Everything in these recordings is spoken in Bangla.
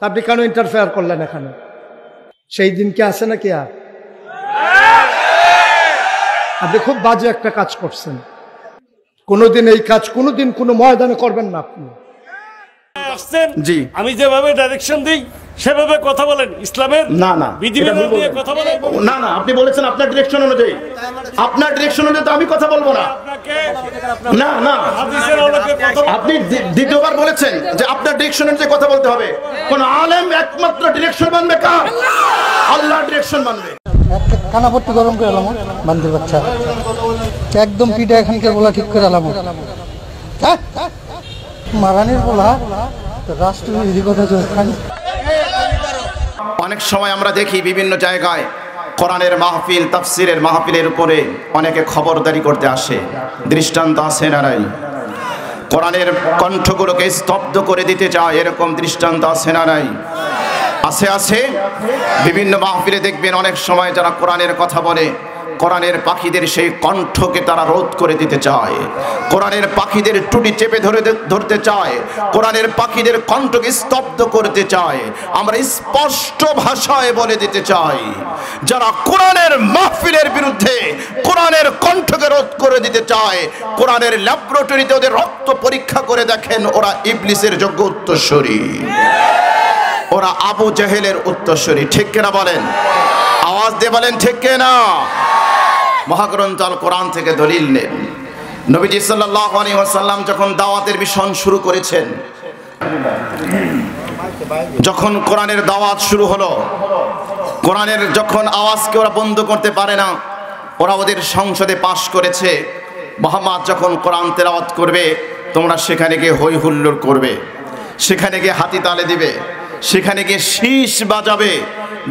আপনি কেন ইন্টারফেয়ার করলেন এখানে? সেই দিন কি আছে নাকি? আর আপনি খুব বাজে একটা কাজ করছেন। কোনোদিন এই কাজ কোনোদিন কোনো ময়দানে করবেন না আপনি। জি, আমি যেভাবে ডাইরেকশন দিই সেভাবে কথা বলেন। ইসলামের না না বিধিবিধান নিয়ে কথা বলেন। না না, আপনি বলেছেন আপনার ডিরেকশন অনুযায়ী, আপনার ডিরেকশন অনুযায়ী তো আমি কথা বলবো না। না না, হাদিসের আলোকে কথা আপনি দ্বিতীয়বার বলেছেন যে আপনার ডিরেকশন অনুযায়ী কথা বলতে হবে। কোন আলেম একমাত্র ডিরেকশন মানবে কার? আল্লাহ ডিরেকশন মানবে। কানাপট্টি গরম করে এলাম বান্দির বাচ্চা, একদম পিঠা এখানকার বলা ঠিক করে এলাম মারানির বলা রাষ্ট্রবিধি কথা চলছে। অনেক সময় আমরা দেখি বিভিন্ন জায়গায় কোরআনের মাহফিল, তাফসিরের মাহফিলের উপরে অনেকে খবরদারি করতে আসে। দৃষ্টান্ত আছে না নাই? কোরআনের কণ্ঠগুলোকে স্তব্ধ করে দিতে চায়, এরকম দৃষ্টান্ত আছে না নাই? আছে আছে। বিভিন্ন মাহফিলে দেখবেন অনেক সময় যারা কোরআনের কথা বলে, কোরআনের পাখিদের সেই কণ্ঠকে তারা রোধ করে দিতে চায়, কোরআনের পাখিদের টুটি চেপে ধরতে চায়, কোরআনের পাখিদের কণ্ঠকে স্তব্ধ করতে চায়। আমরা স্পষ্ট ভাষায় বলে দিতে চাই, যারা কোরআনের মাহফিলের বিরুদ্ধে কোরআনের কণ্ঠকে রোধ করে দিতে চায়, কোরআনের ল্যাবরেটরিতে ওদের রক্ত পরীক্ষা করে দেখেন, ওরা ইবলিসের যোগ্য উত্তরসূরি, ওরা আবু জাহেলের উত্তরসূরি। ঠিক কিনা বলেন? আওয়াজ দিয়ে বলেন ঠিক কিনা? মহাগ্রন্থ আল কোরআন থেকে দলিল নেন। নবীজি সাল্লাল্লাহু আলাইহি ওয়াসাল্লাম যখন দাওয়াতের মিশন শুরু করেছেন, যখন কোরআনের দাওয়াত শুরু হলো, কোরআনের যখন আওয়াজকে ওরা বন্ধ করতে পারে না, ওরা ওদের সংসদে পাশ করেছে, মুহাম্মদ যখন কোরআন তেলাওয়াত করবে তোমরা সেখানে গিয়ে হই হুল্লোড় করবে, সেখানে গিয়ে হাতি তালে দিবে, সেখানে গিয়ে শীষ বাজাবে,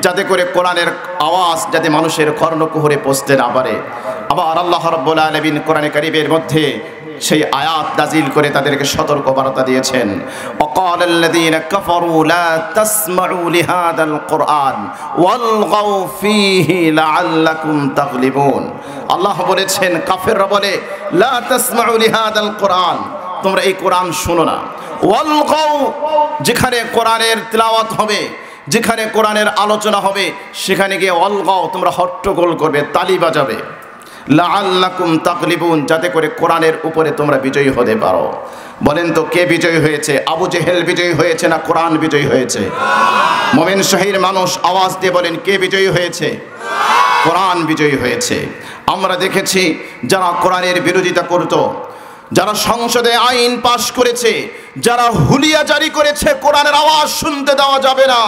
যাতে করে কোরআনের আওয়াজ যাতে মানুষের কর্ণকুহরে পৌঁছতে না পারে। আবার আল্লাহ রাব্বুল আলামিন কোরআনে কারীমের মধ্যে সেই আয়াত নাজিল করে তাদেরকে সতর্ক বার্তা দিয়েছেন। ওয়াকালাল্লাযীনা কাফারু লা তাসমাউ লিহাদাল কুরআন ওয়ালগাউ ফীহি লাআল্লাকুম তাগলিবুন। আল্লাহ বলেছেন, কাফেররা বলে লা তাসমাউ লিহাদাল কুরআন, তোমরা এই কোরআন শোনো না। ওয়ালগাউ, যেখানে কোরআনের তিলাওয়াত হবে, যেখানে কোরআনের আলোচনা হবে, সেখানে গিয়ে অলগাও, তোমরা হট্টগোল করবে, তালি বাজাবে। লাআল্লাকুম তাগলিবুন, যাতে করে কোরআনের উপরে তোমরা বিজয়ী হতে পারো। বলেন তো কে বিজয়ী হয়েছে? আবু জেহেল বিজয়ী হয়েছে না কোরআন বিজয়ী হয়েছে? মুমিন শহীদ মানুষ আওয়াজ দিয়ে বলেন কে বিজয়ী হয়েছে? কোরআন বিজয়ী হয়েছে। আমরা দেখেছি যারা কোরআনের বিরোধিতা করত, যারা সংসদে আইন পাশ করেছে, যারা হুলিয়া জারি করেছে, কোরআনের আওয়াজ শুনতে দেওয়া যাবে না,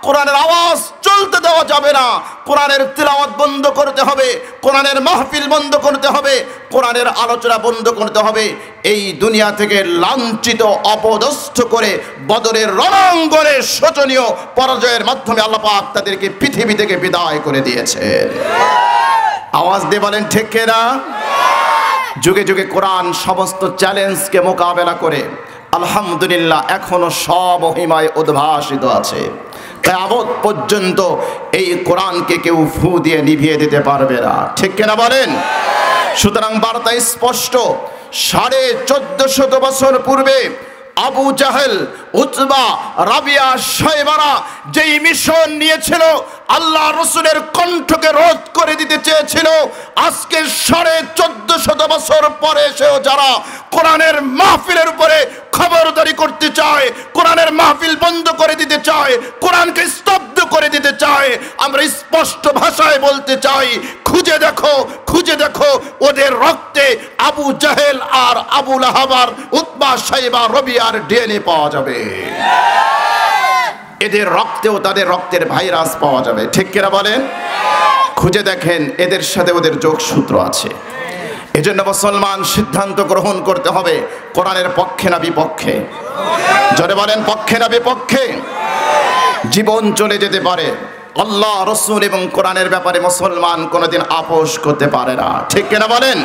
কোরআনের আওয়াজ চলতে দেওয়া যাবে না, কোরআনের তিলাওয়াত বন্ধ করতে হবে, কোরআনের মাহফিল বন্ধ করতে হবে, কোরআনের আলোচনা বন্ধ করতে হবে, এই দুনিয়া থেকে লাঞ্ছিত অপদস্থ করে বদরের রণাঙ্গনে শোচনীয় পরাজয়ের মাধ্যমে আল্লাহ পাক তাদেরকে পৃথিবী থেকে বিদায় করে দিয়েছে। আওয়াজ দিয়ে বলেন ঠিক কিনা? যুগে যুগে কোরআন সমস্ত চ্যালেঞ্জকে মোকাবেলা করে আলহামদুলিল্লাহ এখনো সমহিমায় উদ্ভাসিত আছে। কিয়ামত পর্যন্ত এই কোরআনকে কেউ ফু দিয়ে নিভিয়ে দিতে পারবে না। ঠিক কিনা বলেন? সুতরাং বার্তা স্পষ্ট। 1450 বছর পূর্বে আবু জাহেল, উতবা, রাবিয়া, শাইবারা যেই মিশন নিয়েছিল, আল্লাহ রসুলের কণ্ঠকে রোধ করে দিতে চেয়েছিল, আজকে 1450 বছর পরে এসেও যারা কোরআনের মাহফিলের উপরে খবরদারি করতে চায়, কোরআনের মাহফিল বন্ধ করে দিতে চায়, কোরআনকে স্তব্ধ করে দিতে চায়, আমরা স্পষ্ট ভাষায় বলতে চাই, খুঁজে দেখো, খুঁজে দেখো, ওদের রক্তে আবু জাহেল আর আবু লাহাব আর উতবা, শাইবা, রবিয়ার ডিএনএ পাওয়া যাবে। এদের রক্তেও তাদের রক্তের ভাইরাস পাওয়া যাবে। ঠিক কিনা বলেন? খুঁজে দেখেন, এদের সাথে ওদের যোগসূত্র আছে। এজন্য মুসলমান সিদ্ধান্ত গ্রহণ করতে হবে কোরআনের পক্ষে না বিপক্ষে। জোরে বলেন পক্ষে না বিপক্ষে? জীবন চলে যেতে পারে, আল্লাহ, রসুল এবং কোরআনের ব্যাপারে মুসলমান কোনোদিন আপোষ করতে পারে না। ঠিক কিনা বলেন?